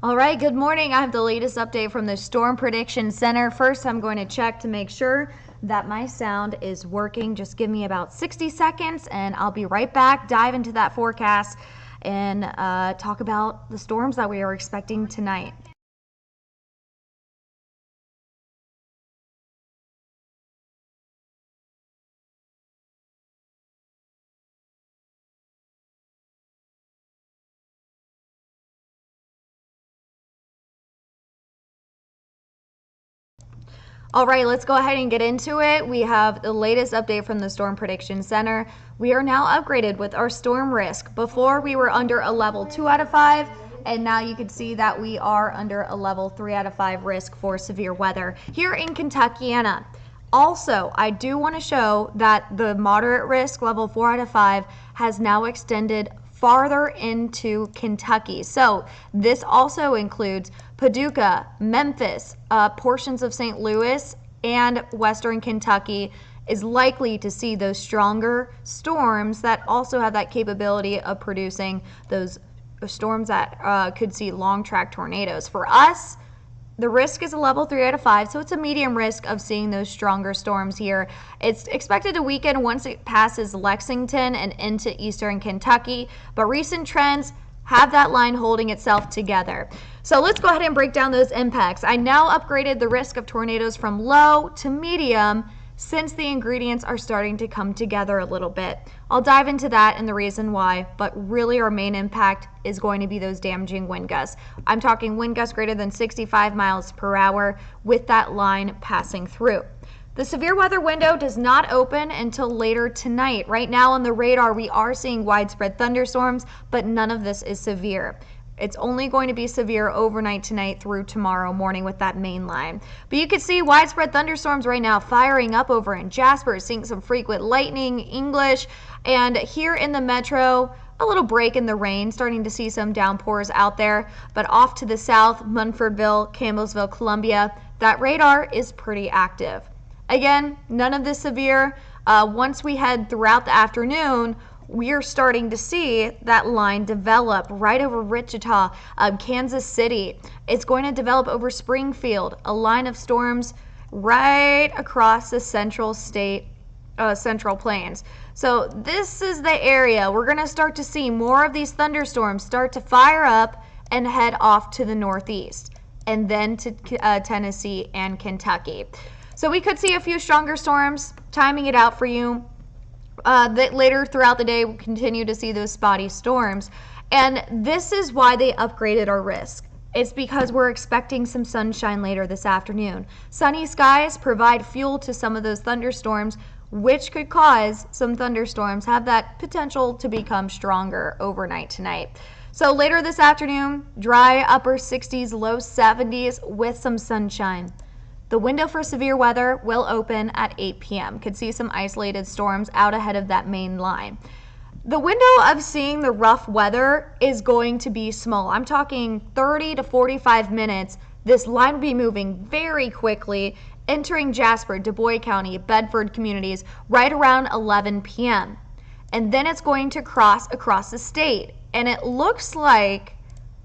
All right, good morning. I have the latest update from the Storm Prediction Center. First, I'm going to check to make sure that my sound is working. Just give me about 60 seconds and I'll be right back, dive into that forecast, and talk about the storms that we are expecting tonight. All right, let's go ahead and get into it. We have the latest update from the Storm Prediction Center. We are now upgraded with our storm risk. Before we were under a level 2 out of 5, and now you can see that we are under a level 3 out of 5 risk for severe weather here in Kentuckiana. Also, I do want to show that the moderate risk, level 4 out of 5, has now extended farther into Kentucky. So this also includes Paducah, Memphis, portions of St. Louis, and western Kentucky is likely to see those stronger storms that also have that capability of producing those storms that could see long track tornadoes. For us, the risk is a level 3 out of 5, so it's a medium risk of seeing those stronger storms here. It's expected to weaken once it passes Lexington and into eastern Kentucky, but recent trends have that line holding itself together. So let's go ahead and break down those impacts. I now upgraded the risk of tornadoes from low to medium since the ingredients are starting to come together a little bit. I'll dive into that and the reason why, but really our main impact is going to be those damaging wind gusts. I'm talking wind gusts greater than 65 miles per hour with that line passing through. The severe weather window does not open until later tonight. Right now on the radar, we are seeing widespread thunderstorms, but none of this is severe. It's only going to be severe overnight tonight through tomorrow morning with that main line. But you can see widespread thunderstorms right now firing up over in Jasper, seeing some frequent lightning, English, and here in the metro, a little break in the rain, starting to see some downpours out there. But off to the south, Munfordville, Campbellsville, Columbia, that radar is pretty active. Again, none of this severe. Once we head throughout the afternoon, we are starting to see that line develop right over Wichita, Kansas City. It's going to develop over Springfield, a line of storms right across the central plains. So this is the area we're going to start to see more of these thunderstorms start to fire up and head off to the northeast and then to Tennessee and Kentucky. So we could see a few stronger storms, timing it out for you. That later throughout the day, we'll continue to see those spotty storms. And this is why they upgraded our risk. It's because we're expecting some sunshine later this afternoon. Sunny skies provide fuel to some of those thunderstorms, which could cause some thunderstorms have that potential to become stronger overnight tonight. So later this afternoon, dry upper 60s, low 70s with some sunshine. The window for severe weather will open at 8 p.m. Could see some isolated storms out ahead of that main line. The window of seeing the rough weather is going to be small. I'm talking 30 to 45 minutes. This line will be moving very quickly, entering Jasper, Du Bois County, Bedford communities right around 11 p.m. And then it's going to cross across the state. And it looks like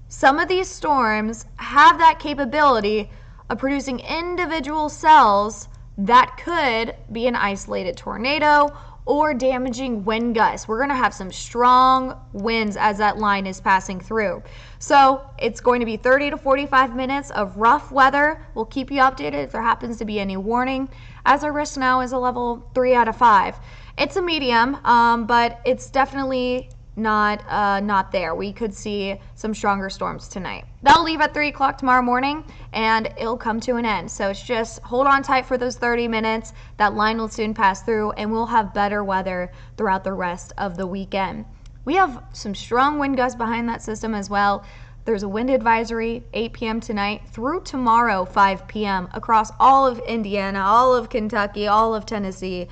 some of these storms have that capability of producing individual cells that could be an isolated tornado or damaging wind gusts. We're going to have some strong winds as that line is passing through. So it's going to be 30 to 45 minutes of rough weather. We'll keep you updated if there happens to be any warning, as our risk now is a level 3 out of 5. It's a medium, but it's definitely not there. We could see some stronger storms tonight. That'll leave at 3 o'clock tomorrow morning and it'll come to an end. So it's just hold on tight for those 30 minutes. That line will soon pass through and we'll have better weather throughout the rest of the weekend. We have some strong wind gusts behind that system as well. There's a wind advisory 8 p.m. tonight through tomorrow 5 p.m. across all of Indiana, all of Kentucky, all of Tennessee.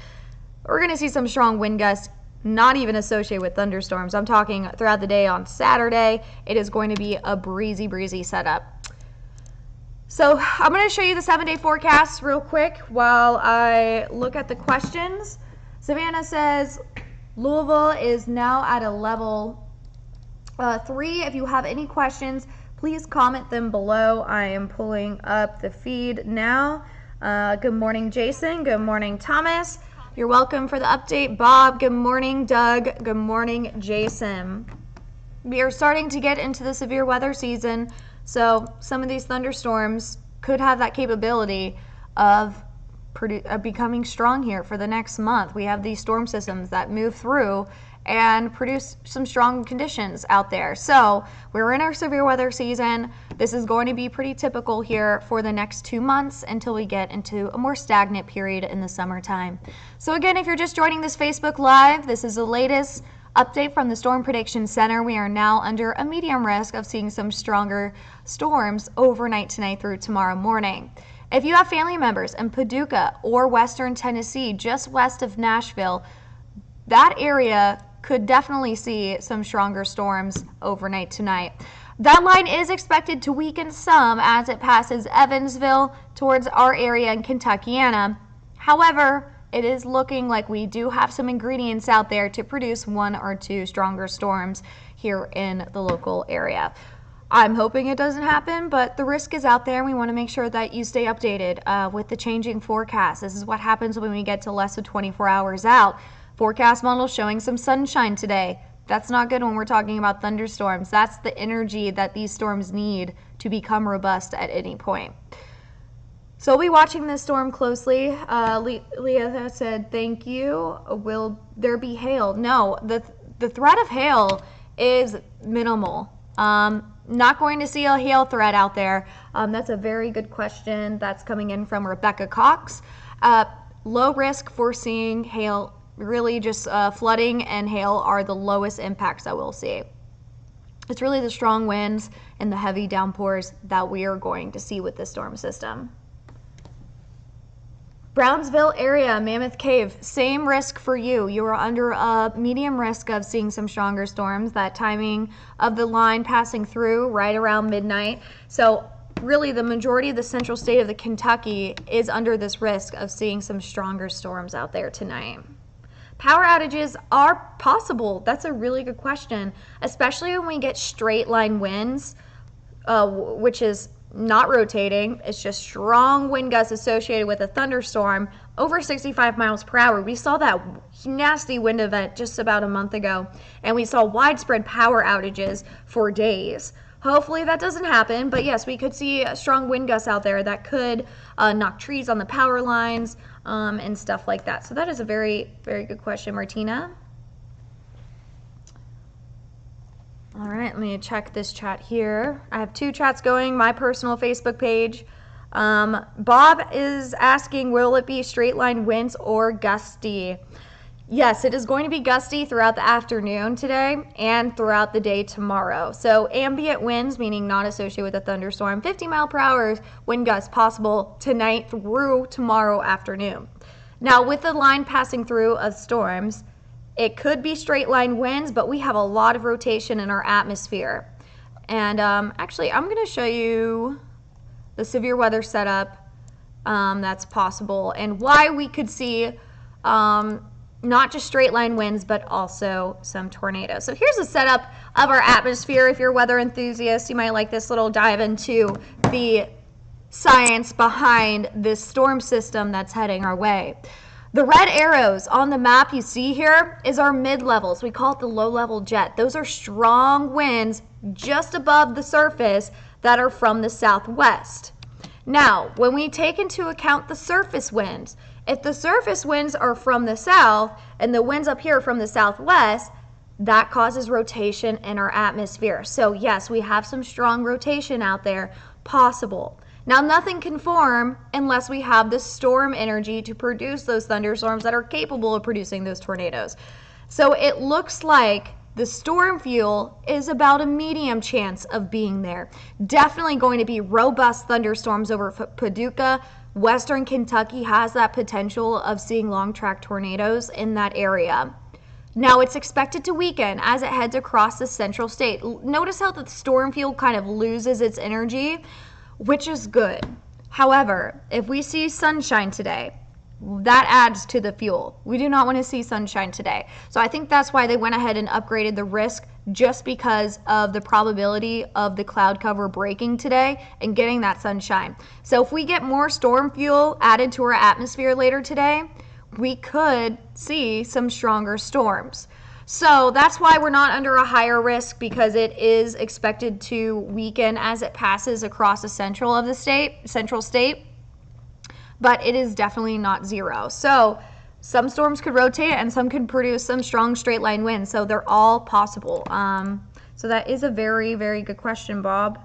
We're going to see some strong wind gusts, not even associated with thunderstorms. I'm talking throughout the day on Saturday. It is going to be a breezy setup. So I'm going to show you the 7-day forecast real quick while I look at the questions. Savannah says Louisville is now at a level 3. If you have any questions, please comment them below. I am pulling up the feed now. Good morning, Jason. Good morning, Thomas. You're welcome for the update. Bob, good morning. Doug, good morning, Jason. We are starting to get into the severe weather season, so some of these thunderstorms could have that capability of becoming strong here for the next month. We have these storm systems that move through and produce some strong conditions out there. So we're in our severe weather season. This is going to be pretty typical here for the next 2 months until we get into a more stagnant period in the summertime. So again, if you're just joining this Facebook Live, this is the latest update from the Storm Prediction Center. We are now under a medium risk of seeing some stronger storms overnight tonight through tomorrow morning. If you have family members in Paducah or Western Tennessee, just west of Nashville, that area could definitely see some stronger storms overnight tonight. That line is expected to weaken some as it passes Evansville towards our area in Kentuckiana. However, it is looking like we do have some ingredients out there to produce 1 or 2 stronger storms here in the local area. I'm hoping it doesn't happen, but the risk is out there, and we want to make sure that you stay updated with the changing forecast. This is what happens when we get to less than 24 hours out. Forecast model showing some sunshine today. That's not good when we're talking about thunderstorms. That's the energy that these storms need to become robust at any point. So we'll be watching this storm closely. Leah said, thank you. Will there be hail? No, the threat of hail is minimal. Not going to see a hail threat out there. That's a very good question. That's coming in from Rebecca Cox. Low risk for seeing hail. Really just flooding and hail are the lowest impacts that we'll see. It's really the strong winds and the heavy downpours that we are going to see with this storm system. Brownsville area, Mammoth Cave, same risk for you. You are under a medium risk of seeing some stronger storms. That timing of the line passing through right around midnight. So really the majority of the central state of the Kentucky is under this risk of seeing some stronger storms out there tonight. Power outages are possible. That's a really good question, especially when we get straight line winds, which is not rotating. It's just strong wind gusts associated with a thunderstorm over 65 miles per hour. We saw that nasty wind event just about a month ago, and we saw widespread power outages for days. Hopefully that doesn't happen, but yes, we could see strong wind gusts out there that could knock trees on the power lines and stuff like that. So that is a very, very good question, Martina. All right, let me check this chat here. I have 2 chats going, my personal Facebook page. Bob is asking, will it be straight line winds or gusty? Yes, it is going to be gusty throughout the afternoon today and throughout the day tomorrow. So ambient winds, meaning not associated with a thunderstorm, 50 mile per hour wind gusts possible tonight through tomorrow afternoon. Now with the line passing through of storms, it could be straight line winds, but we have a lot of rotation in our atmosphere. And actually, I'm going to show you the severe weather setup that's possible and why we could see not just straight line winds, but also some tornadoes. So here's a setup of our atmosphere. If you're a weather enthusiast, you might like this little dive into the science behind this storm system that's heading our way. The red arrows on the map you see here is our mid-levels. We call it the low-level jet. Those are strong winds just above the surface that are from the southwest. Now, when we take into account the surface winds, if the surface winds are from the south and the winds up here from the southwest, that causes rotation in our atmosphere. So yes, we have some strong rotation out there possible. Now, nothing can form unless we have the storm energy to produce those thunderstorms that are capable of producing those tornadoes. So it looks like the storm fuel is about a medium chance of being there. Definitely going to be robust thunderstorms over Paducah. Western Kentucky has that potential of seeing long track tornadoes in that area. Now it's expected to weaken as it heads across the central state. Notice how the storm fuel kind of loses its energy, which is good. However, if we see sunshine today, that adds to the fuel. We do not want to see sunshine today. So I think that's why they went ahead and upgraded the risk, just because of the probability of the cloud cover breaking today and getting that sunshine. So if we get more storm fuel added to our atmosphere later today, we could see some stronger storms. So that's why we're not under a higher risk, because it is expected to weaken as it passes across the central state. But it is definitely not zero. So some storms could rotate and some could produce some strong straight line winds. So they're all possible. So that is a very, very good question, Bob.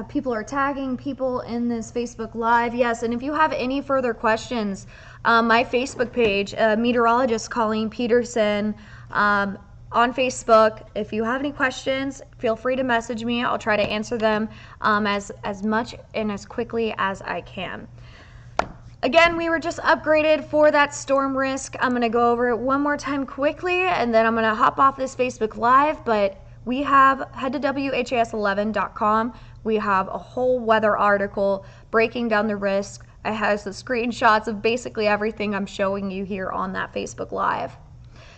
People are tagging people in this Facebook Live. Yes, and if you have any further questions, my Facebook page, Meteorologist Colleen Peterson, on Facebook. If you have any questions, feel free to message me. I'll try to answer them as much and as quickly as I can. Again, we were just upgraded for that storm risk. I'm going to go over it one more time quickly, and then I'm going to hop off this Facebook Live. But we have, head to WHAS11.com. We have a whole weather article breaking down the risk. It has the screenshots of basically everything I'm showing you here on that Facebook Live.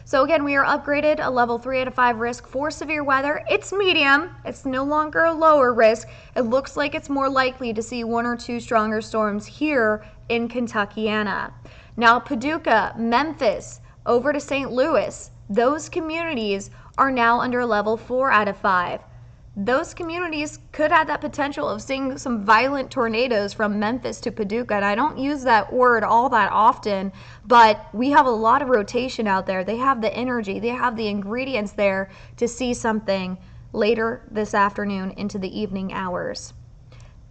So again, we are upgraded a level 3 out of 5 risk for severe weather. It's medium. It's no longer a lower risk. It looks like it's more likely to see 1 or 2 stronger storms here in Kentuckiana. Now, Paducah, Memphis, over to St. Louis, those communities are now under level 4 out of 5. Those communities could have that potential of seeing some violent tornadoes from Memphis to Paducah. And I don't use that word all that often, but we have a lot of rotation out there. They have the energy, they have the ingredients there to see something later this afternoon into the evening hours.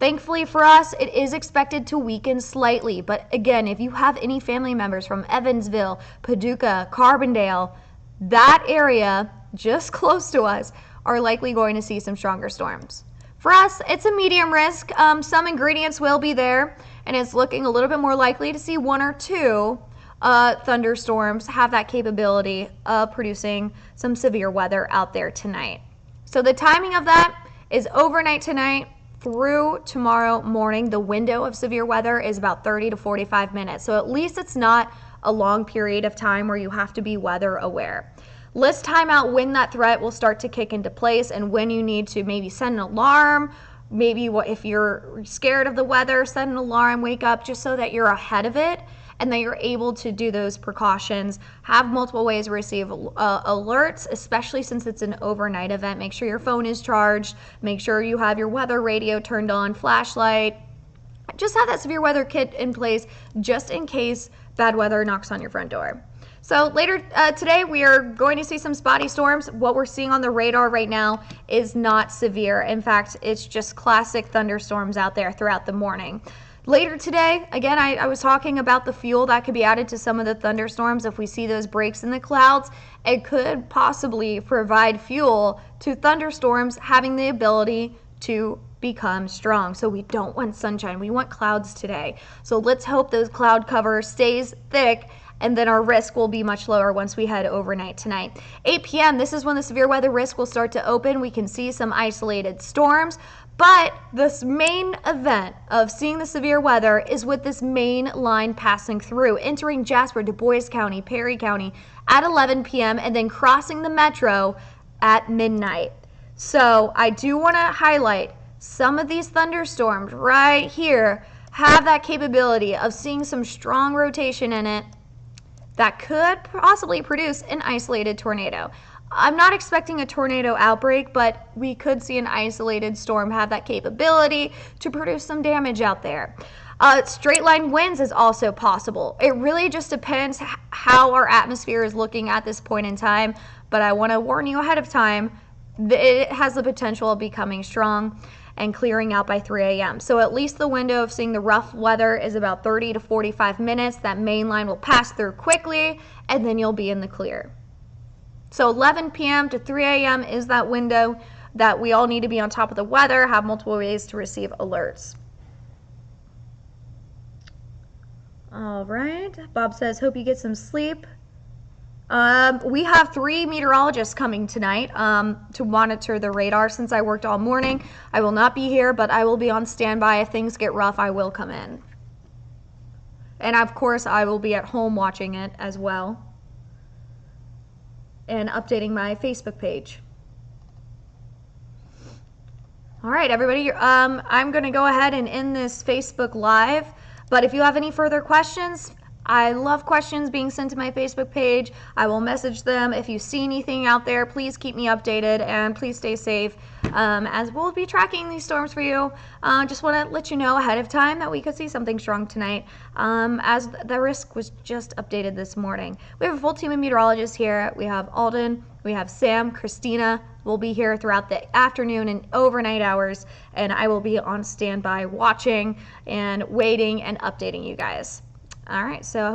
Thankfully for us, it is expected to weaken slightly. But again, if you have any family members from Evansville, Paducah, Carbondale, that area just close to us, are likely going to see some stronger storms. For us, it's a medium risk. Some ingredients will be there, and it's looking a little bit more likely to see 1 or 2 thunderstorms have that capability of producing some severe weather out there tonight. So the timing of that is overnight tonight through tomorrow morning. The window of severe weather is about 30 to 45 minutes. So at least it's not a long period of time where you have to be weather aware. Let's time out when that threat will start to kick into place and when you need to maybe send an alarm. Maybe if you're scared of the weather, send an alarm, wake up, just so that you're ahead of it and that you're able to do those precautions. Have multiple ways to receive alerts, especially since it's an overnight event. Make sure your phone is charged. Make sure you have your weather radio turned on, flashlight. Just have that severe weather kit in place just in case bad weather knocks on your front door. So later today, we are going to see some spotty storms. What we're seeing on the radar right now is not severe. In fact, it's just classic thunderstorms out there throughout the morning. Later today, again, I was talking about the fuel that could be added to some of the thunderstorms. If we see those breaks in the clouds, it could possibly provide fuel to thunderstorms having the ability to become strong. So we don't want sunshine. We want clouds today. So let's hope those cloud cover stays thick, and then our risk will be much lower once we head overnight tonight. 8 p.m., this is when the severe weather risk will start to open. We can see some isolated storms, but this main event of seeing the severe weather is with this main line passing through, entering Jasper, Du Bois County, Perry County at 11 p.m., and then crossing the metro at midnight. So I do want to highlight some of these thunderstorms right here have that capability of seeing some strong rotation in it that could possibly produce an isolated tornado. I'm not expecting a tornado outbreak, but we could see an isolated storm have that capability to produce some damage out there. Straight line winds is also possible. It really just depends how our atmosphere is looking at this point in time, but I want to warn you ahead of time that it has the potential of becoming strong and clearing out by 3 a.m. So at least the window of seeing the rough weather is about 30 to 45 minutes. That main line will pass through quickly, and then you'll be in the clear. So 11 p.m. to 3 a.m. is that window that we all need to be on top of the weather, have multiple ways to receive alerts. All right. Bob says, hope you get some sleep. We have 3 meteorologists coming tonight to monitor the radar. Since I worked all morning, I will not be here, but I will be on standby. If things get rough, I will come in. And of course, I will be at home watching it as well and updating my Facebook page. All right, everybody, I'm going to go ahead and end this Facebook Live. But if you have any further questions, I love questions being sent to my Facebook page. I will message them. If you see anything out there, please keep me updated and please stay safe as we'll be tracking these storms for you. Just want to let you know ahead of time that we could see something strong tonight as the risk was just updated this morning. We have a full team of meteorologists here. We have Alden, we have Sam, Christina will be here throughout the afternoon and overnight hours, and I will be on standby watching and waiting and updating you guys. All right, so I hope